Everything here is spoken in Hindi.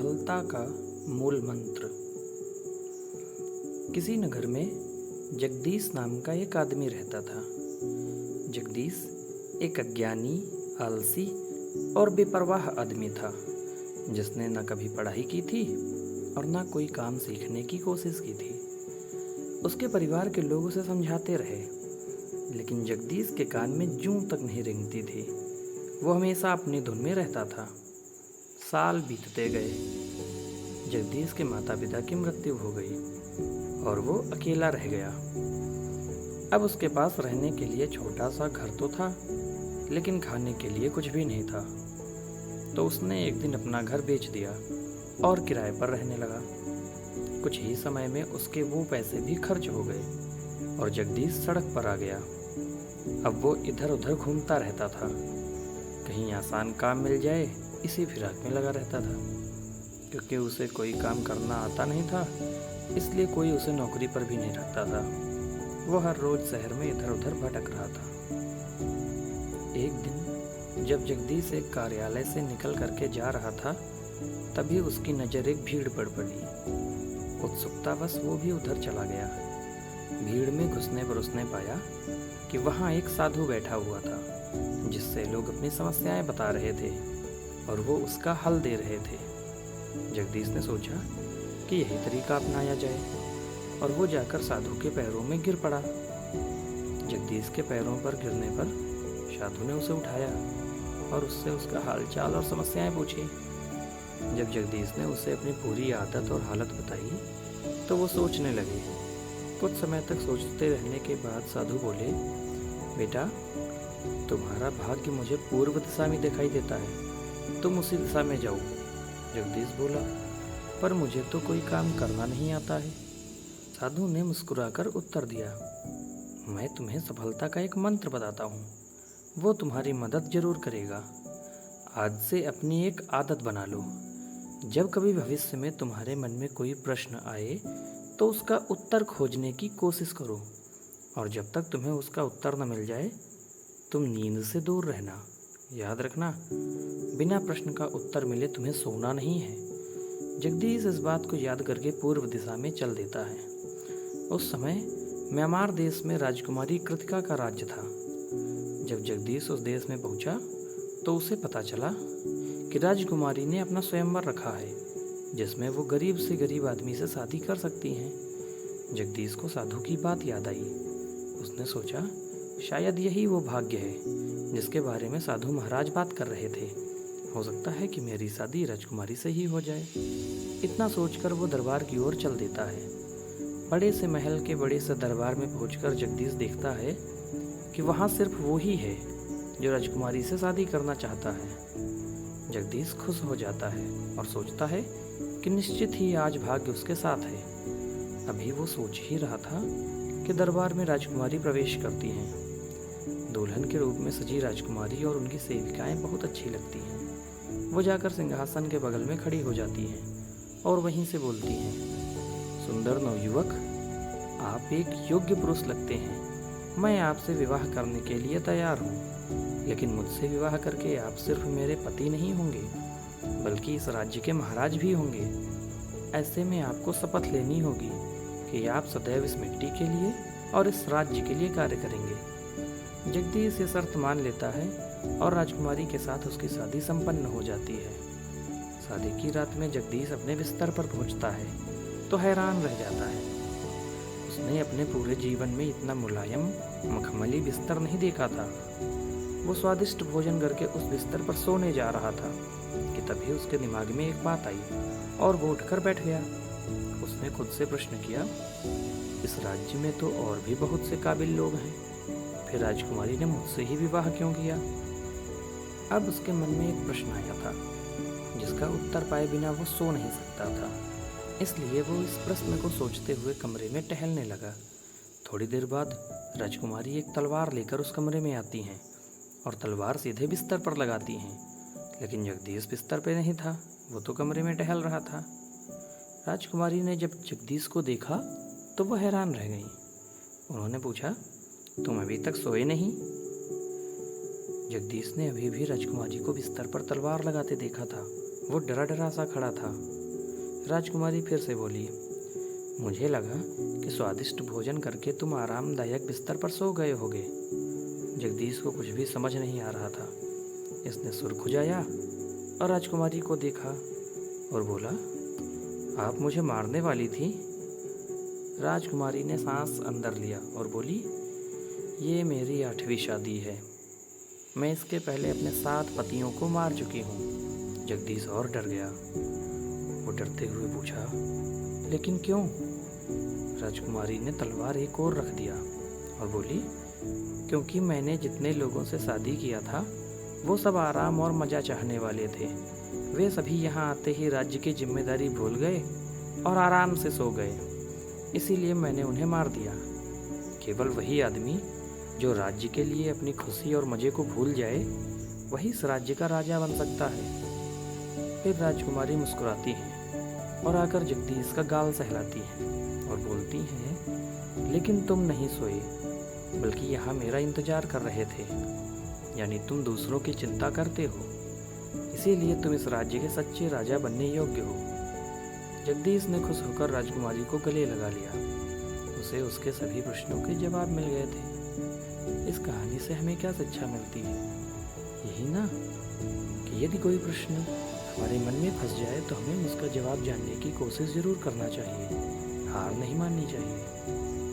सफलता का मूल मंत्र। किसी नगर में जगदीश नाम का एक आदमी रहता था। जगदीश एक अज्ञानी, आलसी और बेपरवाह आदमी था, जिसने न कभी पढ़ाई की थी और न कोई काम सीखने की कोशिश की थी। उसके परिवार के लोग उसे समझाते रहे, लेकिन जगदीश के कान में जूं तक नहीं रेंगती थी। वो हमेशा अपनी धुन में रहता था। साल बीतते गए। जगदीश के माता पिता की मृत्यु हो गई और वो अकेला रह गया। अब उसके पास रहने के लिए छोटा सा घर तो था, लेकिन खाने के लिए कुछ भी नहीं था। तो उसने एक दिन अपना घर बेच दिया और किराए पर रहने लगा। कुछ ही समय में उसके वो पैसे भी खर्च हो गए और जगदीश सड़क पर आ गया। अब वो इधर उधर घूमता रहता था। कहीं आसान काम मिल जाए, इसी फिराक में लगा रहता था। क्योंकि उसे कोई काम करना आता नहीं था, इसलिए कोई उसे नौकरी पर भी नहीं रखता था। वो हर रोज शहर में इधर उधर भटक रहा था। एक दिन जब जगदीश एक कार्यालय से निकल करके जा रहा था, तभी उसकी नज़र एक भीड़ पर पड़ी। उत्सुकतावश वो भी उधर चला गया। भीड़ में घुसने पर उसने पाया कि वहाँ एक साधु बैठा हुआ था, जिससे लोग अपनी समस्याएं बता रहे थे और वो उसका हल दे रहे थे। जगदीश ने सोचा कि यही तरीका अपनाया जाए और वो जाकर साधु के पैरों में गिर पड़ा। जगदीश के पैरों पर गिरने पर साधु ने उसे उठाया और उससे उसका हालचाल और समस्याएं पूछी। जब जगदीश ने उसे अपनी पूरी आदत और हालत बताई, तो वो सोचने लगे। कुछ समय तक सोचते रहने के बाद साधु बोले, बेटा, तुम्हारा भाग्य मुझे पूर्व दिशा में दिखाई देता है, तुम उसी दिशा में जाओ। जगदीश बोला, पर मुझे तो कोई काम करना नहीं आता है। साधु ने मुस्कुराकर उत्तर दिया, मैं तुम्हें सफलता का एक मंत्र बताता हूँ, वो तुम्हारी मदद जरूर करेगा। आज से अपनी एक आदत बना लो। जब कभी भविष्य में तुम्हारे मन में कोई प्रश्न आए, तो उसका उत्तर खोजने की कोशिश करो, और जब तक तुम्हें उसका उत्तर न मिल जाए, तुम नींद से दूर रहना। याद रखना, बिना प्रश्न का उत्तर मिले तुम्हें सोना नहीं है। जगदीश इस बात को याद करके पूर्व दिशा में चल देता है। उस समय म्यांमार देश में राजकुमारी कृतिका का राज्य था। जब जगदीश उस देश में पहुंचा, तो उसे पता चला कि राजकुमारी ने अपना स्वयंवर रखा है, जिसमें वो गरीब से गरीब आदमी से शादी कर सकती हैं। जगदीश को साधु की बात याद आई। उसने सोचा, शायद यही वो भाग्य है जिसके बारे में साधु महाराज बात कर रहे थे। हो सकता है कि मेरी शादी राजकुमारी से ही हो जाए। इतना सोचकर वो दरबार की ओर चल देता है। बड़े से महल के बड़े से दरबार में पहुंचकर जगदीश देखता है कि वहाँ सिर्फ वो ही है जो राजकुमारी से शादी करना चाहता है। जगदीश खुश हो जाता है और सोचता है कि निश्चित ही आज भाग्य उसके साथ है। अभी वो सोच ही रहा था कि दरबार में राजकुमारी प्रवेश करती हैं। दुल्हन के रूप में सजी राजकुमारी और उनकी सेविकाएं बहुत अच्छी लगती हैं। वो जाकर सिंहासन के बगल में खड़ी हो जाती हैं और वहीं से बोलती हैं, सुंदर नवयुवक, आप एक योग्य पुरुष लगते हैं। मैं आपसे विवाह करने के लिए तैयार हूँ, लेकिन मुझसे विवाह करके आप सिर्फ मेरे पति नहीं होंगे, बल्कि इस राज्य के महाराज भी होंगे। ऐसे में आपको शपथ लेनी होगी कि आप सदैव इस मिट्टी के लिए और इस राज्य के लिए कार्य करेंगे। जगदीश ये शर्त मान लेता है और राजकुमारी के साथ उसकी शादी संपन्न हो जाती है। शादी की रात में जगदीश अपने बिस्तर पर पहुंचता है तो हैरान रह जाता है। उसने अपने पूरे जीवन में इतना मुलायम, मखमली बिस्तर नहीं देखा था। वो स्वादिष्ट भोजन करके उस बिस्तर पर सोने जा रहा था कि तभी उसके दिमाग में एक बात आई और वो उठकर बैठ गया। उसने खुद से प्रश्न किया, इस राज्य में तो और भी बहुत से काबिल लोग हैं, फिर राजकुमारी ने मुझसे ही विवाह क्यों किया? अब उसके मन में एक प्रश्न आया था, जिसका उत्तर पाए बिना वो सो नहीं सकता था। इसलिए वो इस प्रश्न को सोचते हुए कमरे में टहलने लगा। थोड़ी देर बाद राजकुमारी एक तलवार लेकर उस कमरे में आती हैं और तलवार सीधे बिस्तर पर लगाती हैं। लेकिन जगदीश बिस्तर पर नहीं था, वो तो कमरे में टहल रहा था। राजकुमारी ने जब जगदीश को देखा तो वो हैरान रह गई। उन्होंने पूछा, तुम अभी तक सोए नहीं? जगदीश ने अभी भी राजकुमारी को बिस्तर पर तलवार लगाते देखा था। वो डरा डरा सा खड़ा था। राजकुमारी फिर से बोली, मुझे लगा कि स्वादिष्ट भोजन करके तुम आरामदायक बिस्तर पर सो गए होगे। जगदीश को कुछ भी समझ नहीं आ रहा था। इसने सुर खुजाया और राजकुमारी को देखा और बोला, आप मुझे मारने वाली थी? राजकुमारी ने सांस अंदर लिया और बोली, ये मेरी 8वीं शादी है। मैं इसके पहले अपने 7 पतियों को मार चुकी हूँ। जगदीश और डर गया। वो डरते हुए पूछा, लेकिन क्यों? राजकुमारी ने तलवार एक और रख दिया और बोली, क्योंकि मैंने जितने लोगों से शादी किया था वो सब आराम और मज़ा चाहने वाले थे। वे सभी यहाँ आते ही राज्य की जिम्मेदारी भूल गए और आराम से सो गए। इसीलिए मैंने उन्हें मार दिया। केवल वही आदमी जो राज्य के लिए अपनी खुशी और मज़े को भूल जाए, वही इस राज्य का राजा बन सकता है। फिर राजकुमारी मुस्कुराती है और आकर जगदीश का गाल सहलाती है और बोलती हैं, लेकिन तुम नहीं सोए, बल्कि यहाँ मेरा इंतजार कर रहे थे। यानी तुम दूसरों की चिंता करते हो, इसीलिए तुम इस राज्य के सच्चे राजा बनने योग्य हो। जगदीश ने खुश होकर राजकुमारी को गले लगा लिया। उसे उसके सभी प्रश्नों के जवाब मिल गए थे। इस कहानी से हमें क्या शिक्षा मिलती है? यही ना कि यदि कोई प्रश्न हमारे मन में फंस जाए तो हमें उसका जवाब जानने की कोशिश ज़रूर करना चाहिए। हार नहीं माननी चाहिए।